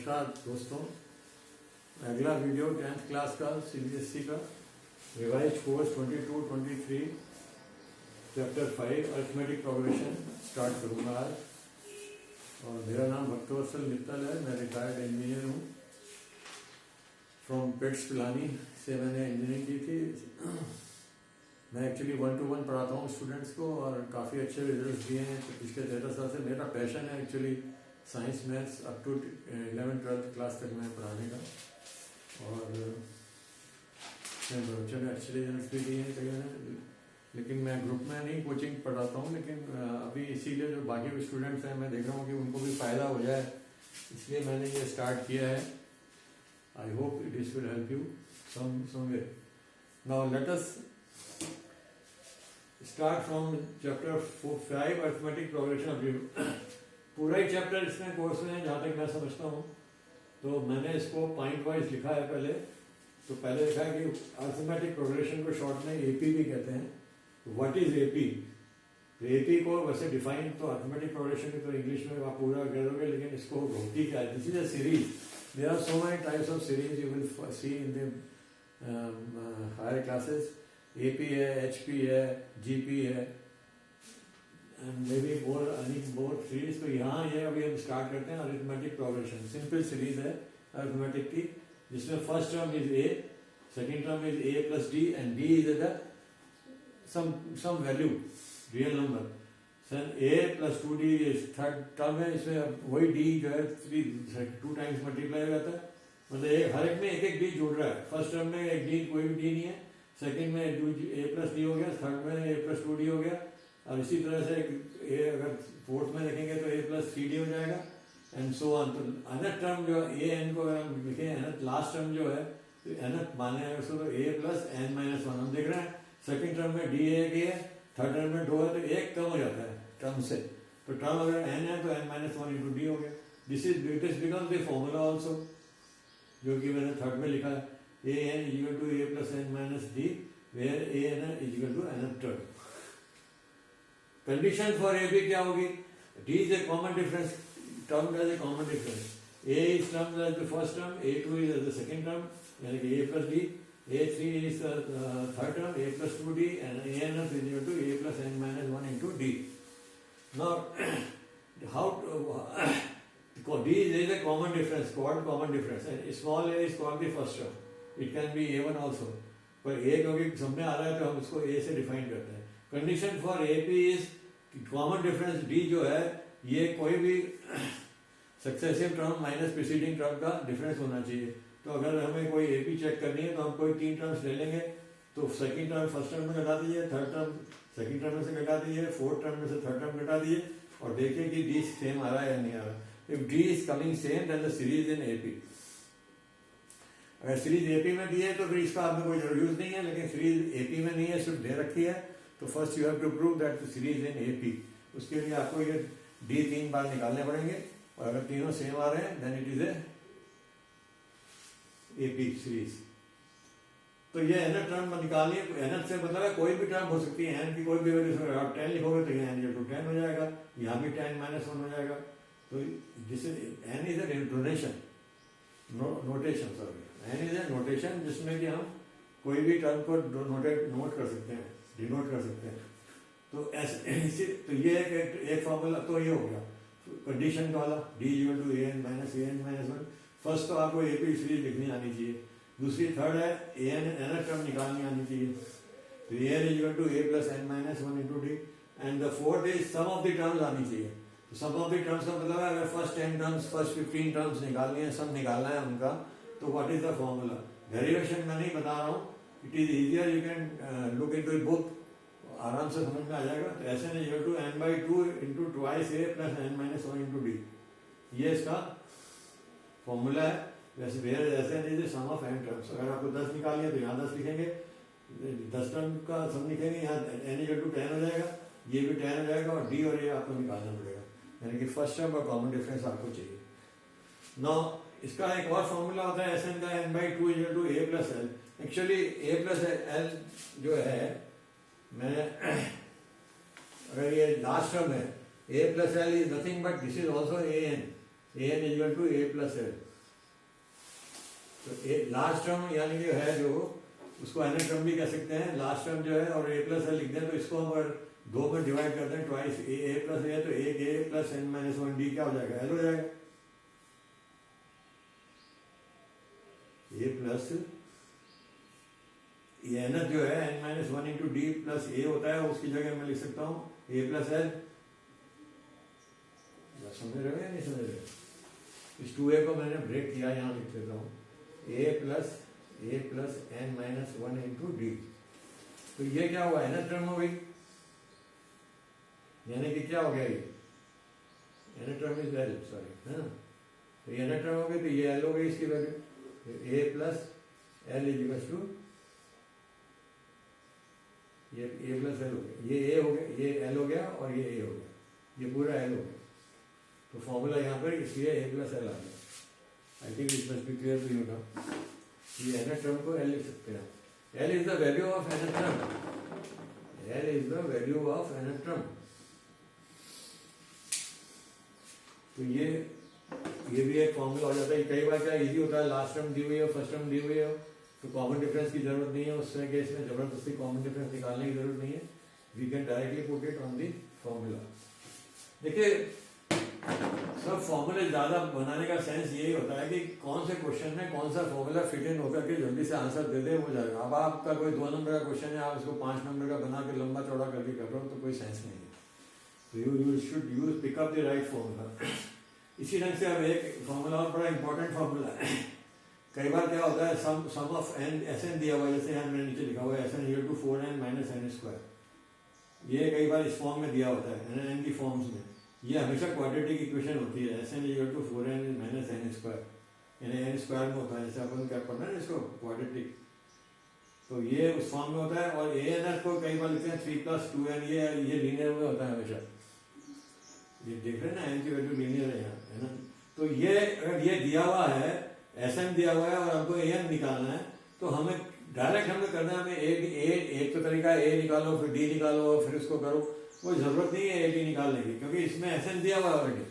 नमस्कार दोस्तों, अगला वीडियो 10th क्लास का सीबीएसई का revise course 22-23 chapter 5 arithmetic progression start करूँगा आज। और मेरा नाम भक्तवत्सल मित्तल है, मैं रिटायर्ड इंजीनियर हूँ। फ्रॉम पेट्स पिलानी से मैंने इंजीनियरिंग की थी। मैं एक्चुअली 1-to-1 पढ़ाता हूँ स्टूडेंट्स को और काफ़ी अच्छे रिजल्ट्स दिए हैं। तो पिछले 13 साल से मेरा पैशन है actually science maths up to 11th-12th class तक मैं पढ़ाने का। और मैं बच्चों ने अच्छे रिजल्ट्स भी दिए हैं कईयों ने, लेकिन मैं ग्रुप में नहीं कोचिंग पढ़ाता हूँ। लेकिन अभी इसीलिए जो बाकी स्टूडेंट्स हैं मैं देख रहा हूँ कि उनको भी फ़ायदा हो जाए, इसलिए मैंने ये स्टार्ट किया है। I hope it is will help you some way. Now let us start from chapter 5 arithmetic progression of पूरा ही चैप्टर इसमें कोर्स में है जहाँ तक मैं समझता हूँ। तो मैंने इसको पॉइंट वाइज लिखा है। तो पहले लिखा है कि अरिथमेटिक प्रोग्रेशन को शॉर्ट में एपी भी कहते हैं। What is AP? तो एपी को वैसे डिफाइन तो अरिथमेटिक प्रोग्रेशन की तो इंग्लिश में आप पूरा कह दोगे, लेकिन इसको होती क्या है? This is a series. There are so many types of series you will see in the higher classes. AP है, एचपी है, जीपी है, मे बी मोर सीरीज। तो यहाँ ये अभी हम स्टार्ट करते हैं अरिथमेटिक प्रोग्रेशन। सिंपल सीरीज है अरिथमेटिक की, जिसमें first term is a, second term is a plus d and d is some value real number. Son a plus 2d third term है। इसमें वही डी जो है 2 टाइम्स मल्टीप्लाई हो जाता है। मतलब हर एक में एक एक डी जुड़ रहा है। फर्स्ट टर्म में एक डी, कोई भी डी नहीं है। सेकेंड में ए प्लस डी हो गया, थर्ड में ए प्लस 2d हो गया। और इसी तरह से ए अगर फोर्थ में लिखेंगे तो ए प्लस 3d हो जाएगा एंड सो ऑन। तो अनथ टर्म जो ए एन को अगर हम लिखें, अनथ लास्ट टर्म जो है तो अनथ माने उसको तो ए प्लस एन माइनस 1 हम देख रहे हैं। सेकेंड टर्म में डी एक है, थर्ड टर्म में 2 है, तो एक कम हो जाता है टर्म से। तो टर्म अगर एन है तो एन माइनस 1 इंटू डी हो गया। This becomes the formula also, जो कि मैंने थर्ड में लिखा है। A N equal to A plus N minus D, where A N equal to nth term. Condition for A B क्या होगी? D is a common difference, term as a common difference. A is term as the first term, A2 is the second term, यानी कि A plus D, A3 is third term, a plus 2d and an is equal to a plus n minus 1 into d. Now how d is a common difference, called common difference, and small a is called the first term. It can be a1 also, पर a क्योंकि सामने आ रहा है तो हम इसको a से define करते हैं। Condition for AP is common difference d जो है ये कोई भी successive term minus preceding term का डिफरेंस होना चाहिए। तो अगर हमें कोई AP चेक करनी है तो हम कोई 3 टर्म्स ले लेंगे। तो सेकंड टर्म फर्स्ट टर्म में घटा दीजिए, थर्ड टर्म सेकंड टर्म में से घटा दीजिए, फोर्थ टर्म में से थर्ड टर्म घटा दीजिए और देखिए कि d सेम आ रहा है या नहीं आ रहा। If d is coming same then the series in AP। अगर सीरीज AP में दी है तो फिर इसका आपने कोई यूज नहीं है, लेकिन सीरीज AP में नहीं है, सिर्फ दे रखी है। तो first you have to prove that the series in AP। उसके लिए आपको ये d 3 बार निकालने पड़ेंगे और अगर तीनों सेम आ रहे हैं then it is a AP series. तो ये nth टर्म निकालिए। nth से मतलब है कोई भी टर्म हो सकती है। n की कोई भी वैल्यू, आप 10 लिखोगे तो ये n इक्वल टू 10 हो जाएगा, यहाँ भी 10 माइनस 1 हो जाएगा। तो जिसे n is a notation, n is a notation जिसमें कि हम कोई भी टर्म को नोट कर सकते हैं, डिनोट कर सकते हैं। तो ऐसे तो ये एक फॉर्मूला तो ये हो गया कंडीशन वाला, d equal to an minus 1। First तो आपको AP सीरीज लिखनी आनी चाहिए। दूसरी थर्ड है an टर्म निकालनी आनी चाहिए। तो an equal to a plus n minus 1 into d and the fourth is sum of the terms आनी चाहिए। तो सम ऑफ द टर्म्स का मतलब है अगर फर्स्ट 10 टर्म्स, फर्स्ट 15 टर्म्स निकालनी है, सम निकालना है उनका, तो what is the formula? Derivation मैं नहीं बता रहा हूँ, it is easier, you can look into book, आराम से समझ में आ जाएगा। तो ऐसे नहीं equal to n/2 into twice a plus n minus 1 into d, ये इसका फॉर्मूला है। वैसे वेयर ऐसे नहीं सम ऑफ n टर्म्स। अगर आपको 10 निकालनी है तो यहाँ 10 लिखेंगे, 10 टर्म का सम लिखेंगे, यहाँ n इक्वल टू 10 हो जाएगा, ये भी 10 हो जाएगा और d और ये आपको निकालना पड़ेगा, यानी कि फर्स्ट टर्म का कॉमन डिफरेंस आपको चाहिए। नौ इसका एक और फॉर्मूला होता है Sn का n/2 equal to a plus l। Actually a plus l जो है, मैं अगर ये लास्ट टर्म है a plus l is nothing but this is also an equal to a plus l। तो लास्ट टर्म यानी कि है जो, उसको एन टर्म भी कह सकते हैं। लास्ट टर्म जो है और ए प्लस एल लिख दें, तो इसको हम अगर 2 में डिवाइड करते हैं ट्वाइस ए प्लस ए, तो एक A plus N minus one D क्या हो जाएगा, एल हो जाएगा। ए प्लस ये एन जो है N minus one into D plus A होता है, उसकी जगह मैं लिख सकता हूँ ए प्लस एल। समझ रहे हो या नहीं समझ रहे? इस 2a को मैंने ब्रेक किया, यहाँ लिख देता हूँ A plus N minus one into D. तो ये क्या हुआ, एन टर्म हो गई, यानी कि क्या हो गया ये n term is l, sorry है ना। तो ये एन टर्म हो गई, तो ये एल हो गई इसकी वैल्यू, a plus l is equal to ये ए प्लस एल हो गया, ये ए हो गया, ये एल हो गया और ये ए हो गया, ये पूरा एल हो गया। तो फॉर्मूला यहाँ पर इसलिए ए प्लस एल आ गया। I think it must be clear to you now. ये एन टर्म को एल लिख सकते हैं, l is the value of n term, l is the value of n term. तो ये भी एक फॉर्मूला हो जाता है। कई बार क्या इजी होता है, लास्ट टर्म दी हुई है, फर्स्ट टर्म दी हुई है, तो कॉमन डिफरेंस की जरूरत नहीं है, उसमें केस में जबरदस्ती कॉमन डिफरेंस निकालने की जरूरत नहीं है। We can directly put it on the formula. देखिए सब फॉर्मूले ज्यादा बनाने का सेंस यही होता है कि कौन से क्वेश्चन में कौन सा फॉर्मूला फिट इन होकर के जल्दी से आंसर दे दे, हो जाएगा। अब आपका कोई 2 नंबर का क्वेश्चन है, आप इसको 5 नंबर का बना के लंबा चौड़ा करके कर रहे हो, तो कोई सेंस नहीं है। तो you should use pick up the right formula. इसी ढंग से अब एक फॉर्मूला और बड़ा इंपॉर्टेंट फॉर्मूला है। कई बार क्या होता है, सम ऑफ एन एस एन दिया हुआ है, जैसे यहाँ मैंने नीचे लिखा हुआ है s n equal to 4n minus n square. ये कई बार इस फॉर्म में दिया होता है एन की फॉर्म्स में। ये हमेशा क्वाड्रेटिक इक्वेशन होती है, s n equal to 4n minus n square, यानी एन स्क्वायर में होता है, जैसे अपन क्या पढ़ना है इसको क्वाड्रेटिक। तो ये उस फॉर्म में होता है। और ए एन एस को कई बार लिखते हैं 3 + 2n, ये लीनियर में होता है हमेशा। ये देख रहे हैं ना, एन की वैल्यू लीनियर है यहाँ, है ना। तो ये अगर ये दिया हुआ है, एस एन दिया हुआ है और हमको ए एन निकालना है, तो हमें डायरेक्ट हमें करना है, हमें एक तो तरीका है ए निकालो फिर डी निकालो फिर इसको करो, कोई जरूरत नहीं है ए डी निकालने की, क्योंकि इसमें एस एन दिया हुआ है ऑलरेडी,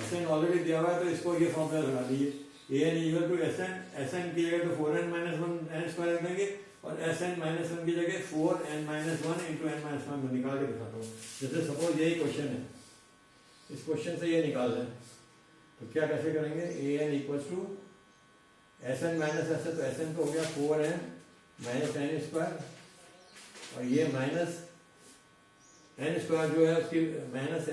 एस एन ऑलरेडी दिया हुआ है। तो इसको ये फॉर्मूला लगा दीजिए, A N equal to S N की जगह तो 4n minus one N square रख देंगे, और एस एन माइनस वन की जगह 4n minus one into n minus one निकाल के दिखाता हूँ। जैसे सपोज यही क्वेश्चन है, इस क्वेश्चन से ये निकाल रहे हैं, तो क्या कैसे करेंगे, A N equal to S N minus S, तो एस एन तो हो गया 4n माइनस एन स्क्वायर, और ये माइनस एन स्क्वायर जो है उसकी minus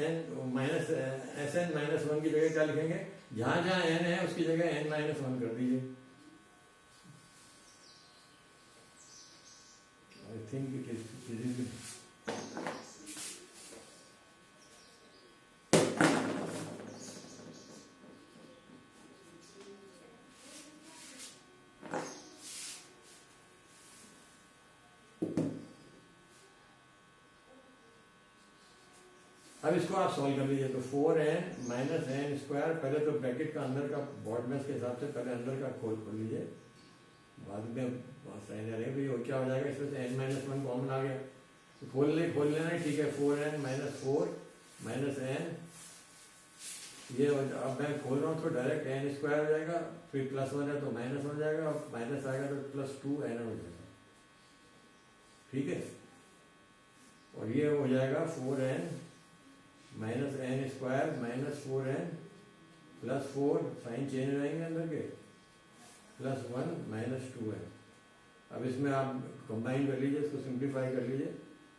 s N minus one की जगह क्या लिखेंगे, जहां जहां एन है उसकी जगह एन माइनस वन कर दीजिए। आई थिंक इट इज अब इसको आप सॉल्व कर लीजिए। तो 4n माइनस एन स्क्वायर, पहले तो ब्रैकेट का अंदर का बॉडनेस के हिसाब से पहले अंदर का खोल लीजिए, बाद में साइन आ रहे भाई क्या हो जाएगा, इसमें से n माइनस वन कॉमन आ गया, तो खोल लेना है, ठीक है। 4n माइनस 4 माइनस n, ये अब मैं खोल रहा हूँ तो डायरेक्ट n स्क्वायर हो जाएगा, फिर प्लस वन है तो माइनस हो जाएगा, और माइनस आएगा तो प्लस 2n हो जाएगा, ठीक है। और ये हो जाएगा 4n minus n square minus 4n plus 4, sign change रहेंगे अंदर के, प्लस 1 माइनस 2n। अब इसमें आप कंबाइन कर लीजिए, इसको सिंप्लीफाई कर लीजिए।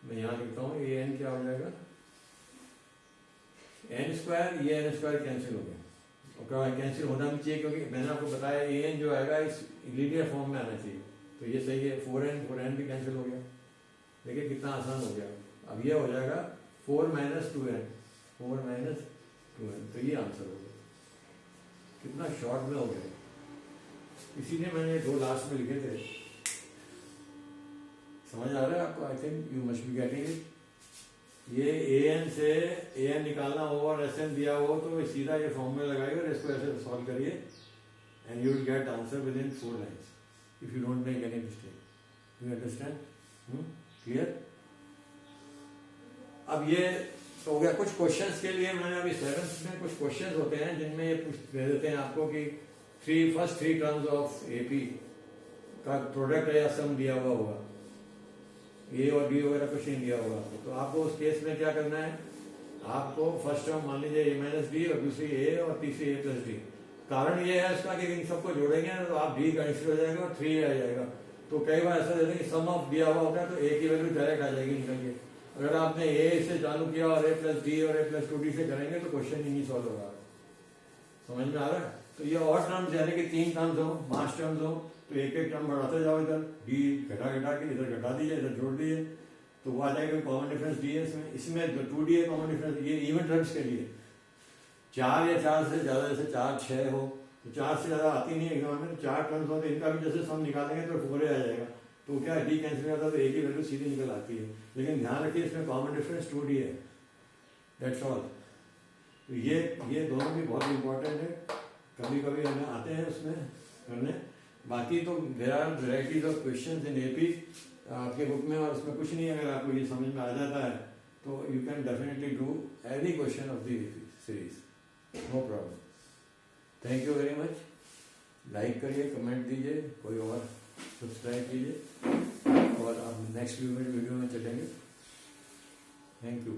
मैं यहाँ लिखता हूँ ए एन क्या हो जाएगा, एन स्क्वायर, ये एन स्क्वायर कैंसिल हो गया, और कैंसिल होना भी चाहिए, क्योंकि मैंने आपको बताया ए एन जो आएगा इस लीनियर फॉर्म में आना चाहिए, तो ये सही है। 4n भी कैंसिल हो गया, देखिए कितना आसान हो गया। अब ये हो जाएगा 4 माइनस 2n, 4 माइनस 2n, तो ये आंसर हो गया। कितना शॉर्ट में हो गया, इसीलिए मैंने 2 लास्ट में लिखे थे। समझ आ रहा है आपको? I think you must be getting it. ये ए एन से ए एन निकालना हो और एस एन दिया हो, तो सीधा ये फॉर्मूला लगाइए और इसको ऐसे सॉल्व करिए, and you will get answer with in 4 lines if you don't make any mistake. You understand? Clear? अब ये तो हो गया कुछ क्वेश्चंस के लिए। मैंने अभी 7th में कुछ क्वेश्चंस होते हैं जिनमें ये पूछ दे देते हैं आपको कि first three terms of AP का प्रोडक्ट या सम दिया हुआ होगा, ए और बी वगैरह कुछ नहीं दिया होगा, तो आपको उस केस में क्या करना है, आपको फर्स्ट टर्म मान लीजिए ए माइनस डी और दूसरी ए और तीसरी ए प्लस डी। कारण ये है इसका कि इन सबको जोड़ेंगे ना तो आप डी कैंसिल हो जाएगा और 3 आ जाएगा। तो कई बार ऐसा देते हैं कि सम ऑफ दिया हुआ होता है तो ए की वैल्यू डायरेक्ट आ जाएगी निकल के। अगर आपने ए से चालू किया और ए प्लस डी और ए प्लस 2डी से करेंगे तो क्वेश्चन ही नहीं सॉल्व होगा। समझ में आ रहा है? तो ये और टर्म्स यानी कि 3 टर्म्स हो, 5 टर्म्स हो, तो एक एक टर्म बढ़ाते जाओ, इधर डी घटा घटा के इधर घटा दीजिए, इधर जोड़ दीजिए, तो वो आ जाएगा कॉमन डिफरेंस डी है इसमें। इसमें जो 2D है कॉमन डिफरेंस, ये इवन टर्म्स के लिए 4 या 4 से ज़्यादा, जैसे 4 6 हो तो 4 से ज़्यादा आती नहीं है एग्जाम में, 4 टर्म्स हो तो इनका भी जैसे सम निकालेंगे तो 4 आ जाएगा, तो क्या डी कैंसिल करता है तो ए की वैल्यू सीधी निकल आती है। लेकिन ध्यान रखिए इसमें कॉमन डिफरेंस 2D है, दैट्स ऑल। तो ये दोनों भी बहुत इंपॉर्टेंट है, कभी कभी हमें आते हैं उसमें करने। बाकी तो there are varieties of questions in AP आपके बुक में, और उसमें कुछ नहीं है। अगर आपको ये समझ में आ जाता है तो you can definitely do any question of the AP series, no problem. Thank you very much. Like करिए, कमेंट दीजिए, कोई और सब्सक्राइब कीजिए, और आप नेक्स्ट वीडियो में चलेंगे। Thank you.